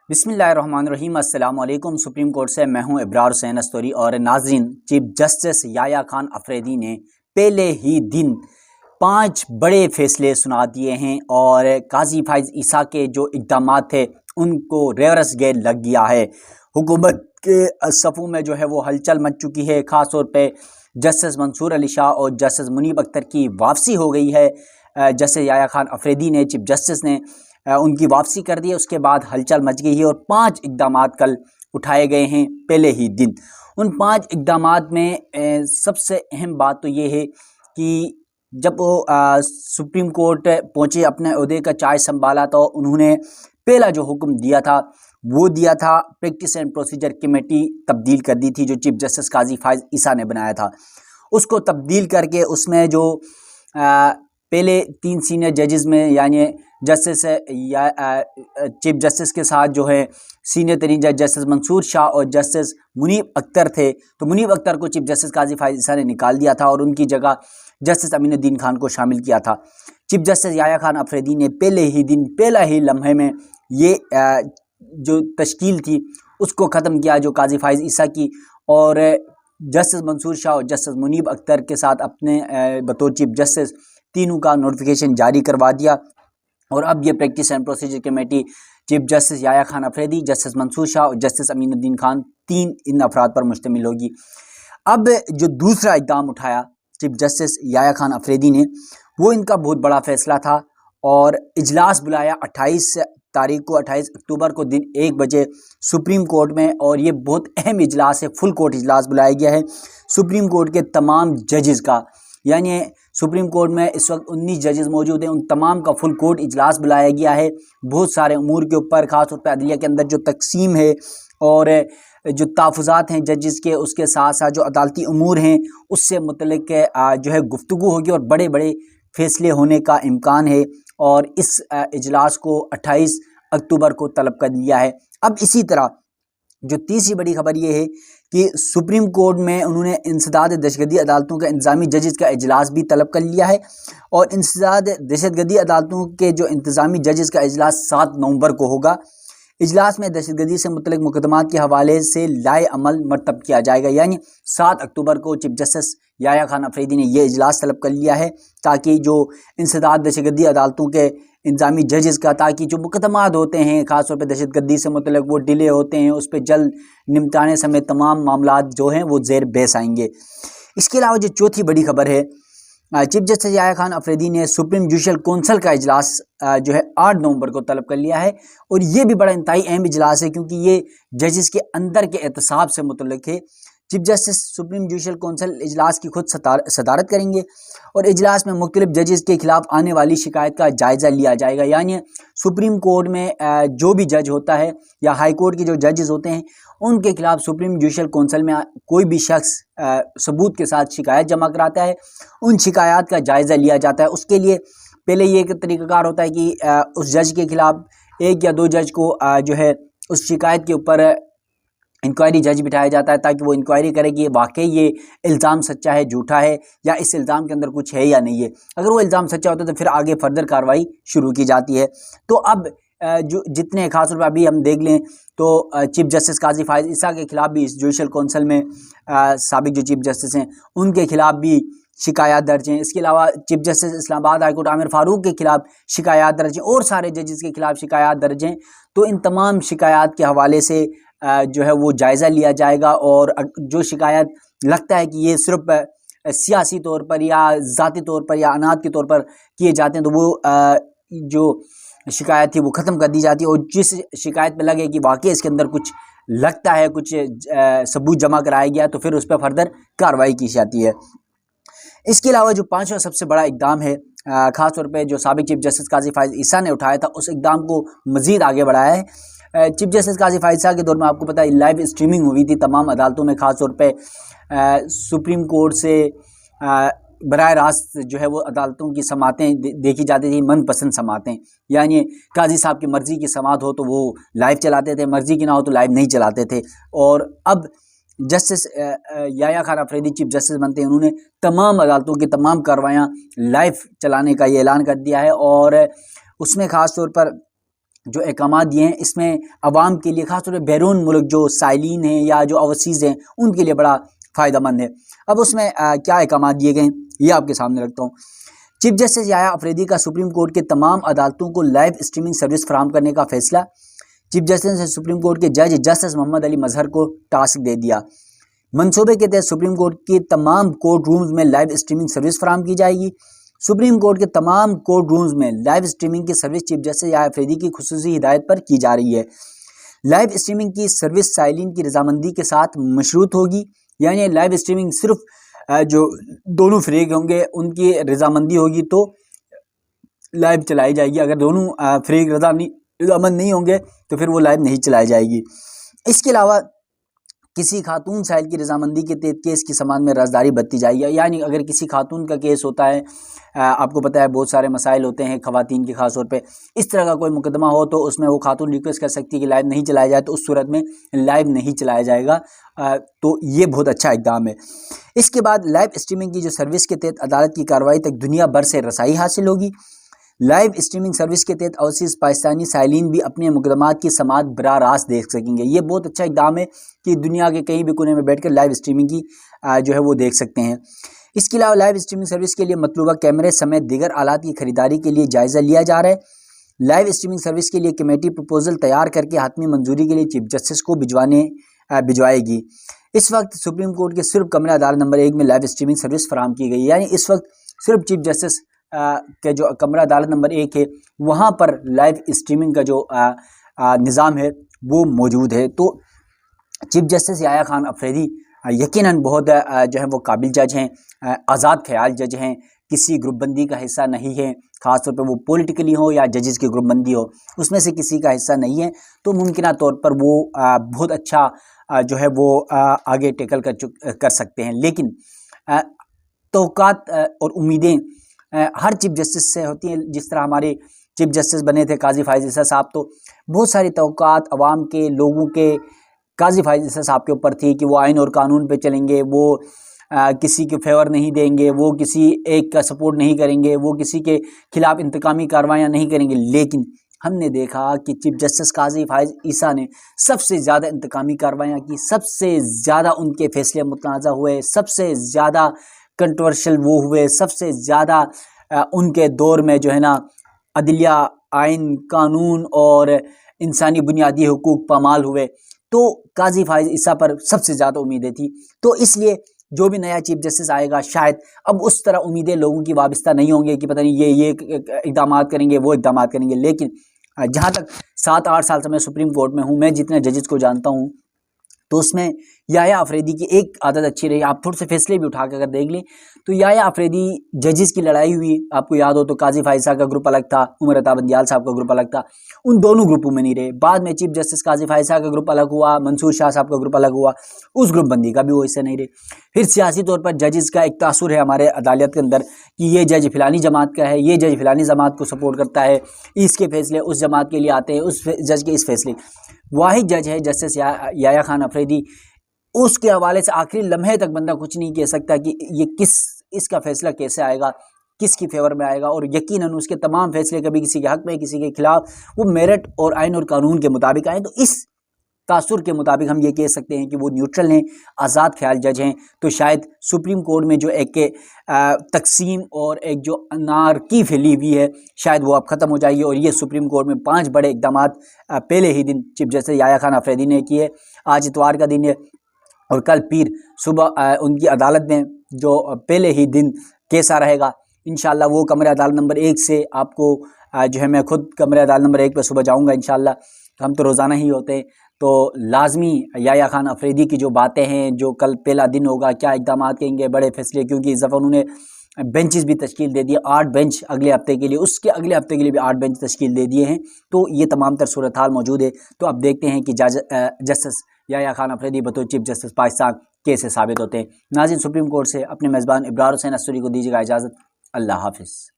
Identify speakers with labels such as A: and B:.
A: बिस्मिल्लाहिर्रहमानिर्रहीम। अस्सलाम वालेकुम। सुप्रीम कोर्ट से मैं हूं इब्रार हुसैन अस्तोरी और नाज़रीन, चीफ जस्टिस याया खान अफरीदी ने पहले ही दिन 5 बड़े फैसले सुना दिए हैं और काजी फाइज ईसा के जो इक़दाम थे उनको रेवरस गेयर लग गया है। हुकूमत के सफ़ों में जो है वो हलचल मच चुकी है। ख़ास तौर पे जस्टिस मंसूर अली शाह और जस्टिस मुनीब अख्तर की वापसी हो गई है। जस्टिस याया खान अफरीदी ने, चीफ जस्टिस ने उनकी वापसी कर दी है। उसके बाद हलचल मच गई है और 5 इक़दाम कल उठाए गए हैं पहले ही दिन। उन 5 इक़दाम में सबसे अहम बात तो ये है कि जब वो सुप्रीम कोर्ट पहुँचे, अपने ओहदे का चार्ज संभाला, तो उन्होंने पहला जो हुक्म दिया था वो दिया था प्रैक्टिस एंड प्रोसीजर कमेटी तब्दील कर दी थी, जो चीफ जस्टिस काजी फाइज ईसा ने बनाया था। उसको तब्दील करके उसमें जो पहले 3 सीनियर जजेस में, यानी जस्टिस या चीफ जस्टिस के साथ जो है सीनियर तरीन जज जस्टिस मंसूर शाह और जस्टिस मुनीब अख्तर थे, तो मुनीब अख्तर को चीफ जस्टिस काजी फाइज ईसा ने निकाल दिया था और उनकी जगह जस्टिस अमीनुद्दीन खान को शामिल किया था। चीफ जस्टिस याया खान अफरीदी ने पहले ही दिन, पहला ही लम्हे में ये जो तश्कील थी उसको ख़त्म किया, जो काजी फाइज ईसा की और जस्टिस मंसूर शाह और जस्टिस मुनीब अख्तर के साथ अपने बतौर चीफ जस्टिस तीनों का नोटिफिकेशन जारी करवा दिया। और अब ये practice and procedure committee chief justice Yahya Khan Afridi, justice Mansoor Shah और जस्टिस अमीनुद्दीन खान, 3 इन अफराद पर मुश्तमिल होगी। अब जो दूसरा इक़दाम उठाया चीफ जस्टिस याया खान अफरीदी ने, वो इनका बहुत बड़ा फैसला था और इजलास बुलाया 28 तारीख को, 28 अक्टूबर को दिन 1 बजे सुप्रीम कोर्ट में। और ये बहुत अहम इजलास है, फुल कोर्ट इजलास बुलाया गया है सुप्रीम कोर्ट के तमाम जजेस का। यानी सुप्रीम कोर्ट में इस वक्त 19 जजेस मौजूद हैं, उन तमाम का फुल कोर्ट इजलास बुलाया गया है बहुत सारे उमूर के ऊपर, ख़ास तौर पर अदलिया के अंदर जो तकसीम है और जो तहफ़्फ़ुज़ात हैं जजेस के, उसके साथ साथ जो अदालती उमूर हैं उससे मुतल्लिक़ जो है गुफ्तगू होगी और बड़े बड़े फैसले होने का इम्कान है। और इस इजलास को 28 अक्टूबर को तलब कर लिया है। अब इसी तरह जो तीसरी बड़ी खबर ये है कि सुप्रीम कोर्ट में उन्होंने इंसदाद दहशतगर्दी अदालतों के इंतज़ामी जजेस का इजलास भी तलब कर लिया है और इंसदाद दहशतगर्दी अदालतों के जो इंतज़ामी जजेस का इजलास 7 नवंबर को होगा। इजलास में दहशतगर्दी से मुतल्लिक़ मुकदमात के हवाले से लाए अमल मरतब किया जाएगा। यानी 7 अक्टूबर को चीफ जस्टिस याया खान अफरीदी ने यह इजलास तलब कर लिया है ताकि जो इंसदाद दहशतगर्दी अदालतों के इंतज़ामी जजेस का, ताकि जो मुकदमात होते हैं ख़ास तौर पर दहशतगर्दी से मुतल्लिक़ वो डिले होते हैं, उस पर जल्द निपटाने समेत तमाम मामलात जो हैं वो ज़ेर बहस आएंगे। इसके अलावा जो चौथी बड़ी खबर है, चीफ जस्टिस याया खान अफरीदी ने सुप्रीम जुडिशल कौंसिल का इजलास जो है 8 नवंबर को तलब कर लिया है और ये भी बड़ा इंतहाई अहम इजलास है क्योंकि ये जजेस के अंदर के एहतसाब से मुतल्लिक़ है। Chief justice supreme judicial council इजलास की खुद सदारत करेंगे और इजलास में मुख्तलिफ जजेस के खिलाफ आने वाली शिकायत का जायज़ा लिया जाएगा। यानी सुप्रीम कोर्ट में जो भी जज होता है या हाई कोर्ट के जो जजेस होते हैं उनके खिलाफ सुप्रीम जुडिशल कौंसिल में कोई भी शख्स सबूत के साथ शिकायत जमा कराता है, उन शिकायत का जायज़ा लिया जाता है। उसके लिए पहले ये एक तरीक़ाकार होता है कि उस जज के खिलाफ 1 या 2 जज को जो है उस शिकायत के ऊपर इंक्वायरी जज बिठाया जाता है ताकि वो इंक्वायरी करे कि वाकई ये इल्ज़ाम सच्चा है, झूठा है, या इस इल्ज़ाम के अंदर कुछ है या नहीं है। अगर वो इल्ज़ाम सच्चा होता है तो फिर आगे फर्दर कार्रवाई शुरू की जाती है। तो अब जो जितने खास तौर पर अभी हम देख लें तो चीफ जस्टिस काजी फाइज ईसा के खिलाफ भी इस जुडिशल कौंसिल में साबिक जो चीफ जस्टिस हैं उनके खिलाफ भी शिकायत दर्ज हैं। इसके अलावा chief justice Islamabad high court Aamir Farooq के खिलाफ शिकायत दर्ज हैं और सारे जजेस के खिलाफ शिकायत दर्ज हैं। तो इन तमाम शिकायत के हवाले से जो है वो जायज़ा लिया जाएगा और जो शिकायत लगता है कि ये सिर्फ सियासी तौर पर या ज़ाती तौर पर या अनाद के तौर पर किए जाते हैं तो वो जो शिकायत थी वो ख़त्म कर दी जाती है और जिस शिकायत पे लगे कि वाकई इसके अंदर कुछ लगता है, कुछ सबूत जमा कराया गया तो फिर उस पर फर्दर कार्रवाई की जाती है। इसके अलावा जो 5वां सबसे बड़ा इक़दाम है, ख़ास तौर पे जो साबिक चीफ जस्टिस काजी फाइज ईसा ने उठाया था, उस इक़दाम को मज़ीद आगे बढ़ाया है। चीफ जस्टिस काजी फाइज ईसा के दौर में आपको पता है लाइव स्ट्रीमिंग हुई थी तमाम अदालतों में, ख़ास तौर पे सुप्रीम कोर्ट से बराह रास्त जो है वो अदालतों की समातें देखी जाती थी, मनपसंद समातें। यानी काजी साहब की मर्ज़ी की समात हो तो वो लाइव चलाते थे, मर्ज़ी की ना हो तो लाइव नहीं चलाते थे। और अब justice Yahya Khan Afridi chief justice बनते हैं, उन्होंने तमाम अदालतों की तमाम कार्रवाइयाँ लाइव चलाने का ये ऐलान कर दिया है और उसमें ख़ास तौर पर जो अहकाम दिए हैं इसमें अवाम के लिए, ख़ासतौर पर बैरून मुल्क जो साइलिन हैं या जो ओवरसीज़ हैं उनके लिए बड़ा फ़ायदेमंद है। अब उसमें क्या अहकाम दिए गए हैं ये आपके सामने रखता हूँ। चीफ जस्टिस याया अफरीदी का सुप्रीम कोर्ट के तमाम अदालतों को लाइव स्ट्रीमिंग सर्विस फराहम करने का फैसला। चीफ जस्टिस ने सुप्रीम कोर्ट के जज जस्टिस मोहम्मद अली मजहर को टास्क दे दिया। मंसूबे के तहत सुप्रीम कोर्ट के तमाम कोर्ट रूम्स में लाइव स्ट्रीमिंग सर्विस फराहम की जाएगी। सुप्रीम कोर्ट के तमाम कोर्ट रूम्स में लाइव स्ट्रीमिंग की सर्विस चीफ जस्टिस याया अफरीदी की खुसूसी हिदायत पर की जा रही है। लाइव स्ट्रीमिंग की सर्विस साइलिन की रजामंदी के साथ मशरूत होगी, यानी लाइव स्ट्रीमिंग सिर्फ जो दोनों फ्रीक होंगे उनकी रजामंदी होगी तो लाइव चलाई जाएगी। अगर दोनों फ्रीक रजामंद नहीं होंगे तो फिर वो लाइव नहीं चलाई जाएगी। इसके अलावा किसी खातून साहिल की रजामंदी के तहत केस की समाअत में राजदारी बरती जाएगी, यानी अगर किसी खातून का केस होता है, आपको पता है बहुत सारे मसाइल होते हैं ख़वातीन के ख़ास तौर पे, इस तरह का कोई मुकदमा हो तो उसमें वो खातून रिक्वेस्ट कर सकती है कि लाइव नहीं चलाया जाए, तो उस सूरत में लाइव नहीं चलाया जाएगा। तो ये बहुत अच्छा इक़दाम है। इसके बाद लाइव स्ट्रीमिंग की जो सर्विस के तहत अदालत की कार्रवाई तक दुनिया भर से रसाई हासिल होगी। लाइव स्ट्रीमिंग सर्विस के तहत ओवरसीज़ पाकिस्तानी साइलिन भी अपने मुकदमात की समाअत बराह रास्त देख सकेंगे। ये बहुत अच्छा इक़दाम है कि दुनिया के कहीं भी कोने में बैठकर लाइव स्ट्रीमिंग की जो है वो देख सकते हैं। इसके अलावा लाइव स्ट्रीमिंग सर्विस के लिए मतलूबा कैमरे समेत दीगर आलात की खरीदारी के लिए जायज़ा लिया जा रहा है। लाइव स्ट्रीमिंग सर्विस के लिए कमेटी प्रपोजल तैयार करके हातमी मंजूरी के लिए चीफ जस्टिस को भिजवाएगी। इस वक्त सुप्रीम कोर्ट के सिर्फ कमरा अदालत नंबर 1 में लाइव स्ट्रीमिंग सर्विस फराहम की गई है, यानी इस वक्त सिर्फ चीफ जस्टिस के जो कमरा अदालत नंबर 1 है वहाँ पर लाइव स्ट्रीमिंग का जो निज़ाम है वो मौजूद है। तो चीफ जस्टिस याया खान अफरीदी यकीनन बहुत जो है वो काबिल जज हैं, आज़ाद ख्याल जज हैं, किसी ग्रुपबंदी का हिस्सा नहीं है, ख़ासतौर पर वो पॉलिटिकली हो या जजेस की ग्रुपबंदी हो, उसमें से किसी का हिस्सा नहीं है। तो मुमकिन तौर पर वो बहुत अच्छा जो है वो आगे टेकल कर सकते हैं। लेकिन तौक़ात और उम्मीदें हर चीफ जस्टिस से होती हैं। जिस तरह हमारे चीफ जस्टिस बने थे काजी फायज़ ईसा साहब, तो बहुत सारी तौक़ात अवाम के लोगों के काजी फायज़ ईसा साहब के ऊपर थी कि वो आइन और कानून पे चलेंगे, वो किसी के फेवर नहीं देंगे, वो किसी एक का सपोर्ट नहीं करेंगे, वो किसी के खिलाफ इंतकामी कार्रवाइयाँ नहीं करेंगे। लेकिन हमने देखा कि चीफ जस्टिस काजी फायज़ ईसा ने सबसे ज़्यादा इंतकामी कार्रवाइयाँ की, सबसे ज़्यादा उनके फैसले मुतनाज़ा हुए, सबसे ज़्यादा कंट्रोवर्शियल वो हुए, सबसे ज़्यादा उनके दौर में जो है ना अदलिया, आइन, कानून और इंसानी बुनियादी हुकूक पामाल हुए। तो काजी फायज़ ईसा पर सबसे ज़्यादा उम्मीदें थी। तो इसलिए जो भी नया चीफ जस्टिस आएगा शायद अब उस तरह उम्मीदें लोगों की वाबस्ता नहीं होंगी कि पता नहीं ये इक़दाम करेंगे, वो इक़दाम करेंगे। लेकिन जहाँ तक 7-8 साल से मैं सुप्रीम कोर्ट में हूँ, मैं जितने जजेस को जानता हूँ तो उसमें याया अफरीदी की एक आदत अच्छी रही। आप थोड़े से फैसले भी उठा के अगर देख लें तो याया अफरीदी जजेस की लड़ाई हुई, आपको याद हो तो काजी फायज़ साहब का ग्रुप अलग था, उमर अता बंदियाल साहब का ग्रुप अलग था, उन दोनों ग्रुपों में नहीं रहे। बाद में चीफ जस्टिस काजी फायज़ साहब का ग्रुप अलग हुआ, मंसूर शाह साहब का ग्रुप अलग हुआ, उस ग्रुप बंदी का भी वो हिस्सा नहीं रहे। फिर सियासी तौर पर जजेस का एक तासुर है हमारे अदालत के अंदर कि ये जज फ़िलानी जमात का है, ये जज फ़िलानी जमात को सपोर्ट करता है, इसके फैसले उस जमात के लिए आते हैं, उस जज के इस फैसले। वाहिद जज है जस्टिस याया खान अफरीदी, उसके हवाले से आखिरी लम्हे तक बंदा कुछ नहीं कह सकता कि ये इसका फैसला कैसे आएगा, किसकी फेवर में आएगा। और यकीनन उसके तमाम फैसले कभी किसी के हक़ में, किसी के खिलाफ, वो मेरिट और आइन और कानून के मुताबिक आए। तो इस तासुर के मुताबिक हम ये कह सकते हैं कि वो न्यूट्रल हैं, आज़ाद ख्याल जज हैं। तो शायद सुप्रीम कोर्ट में जो एक तकसीम और एक जो अनारकी फैली हुई है शायद वो अब ख़त्म हो जाएगी। और ये सुप्रीम कोर्ट में 5 बड़े इक़दाम पहले ही दिन चीफ जस्टिस याया खान अफरीदी ने किए। आज इतवार का दिन है और कल पीर सुबह उनकी अदालत में जो पहले ही दिन केस आ रहेगा, इंशाल्लाह वो कमरे अदालत नंबर 1 से आपको जो है मैं खुद कमरे अदालत नंबर 1 पर सुबह जाऊंगा इंशाल्लाह। हम तो रोज़ाना ही होते हैं, तो लाजमी याया खान अफरीदी की जो बातें हैं, जो कल पहला दिन होगा, क्या इक़दाम करेंगे, बड़े फैसले, क्योंकि इस दफ़ा उन्होंने बेंचेस भी तश्कील दे दिए, 8 बेंच अगले हफ्ते के लिए, उसके अगले हफ्ते के लिए भी 8 बेंच तश्कील दे दिए हैं। तो ये तमाम तर सूरत हाल मौजूद है। तो अब देखते हैं कि जस्टिस याया खान अफरीदी बतौर चीफ जस्टिस पाकिस्तान कैसे साबित होते हैं। नाज़रीन, सुप्रीम कोर्ट से अपने मेज़बान इब्रार हुसैन अस्तूरी को दीजिएगा इजाज़त। अल्लाह हाफ़िज़।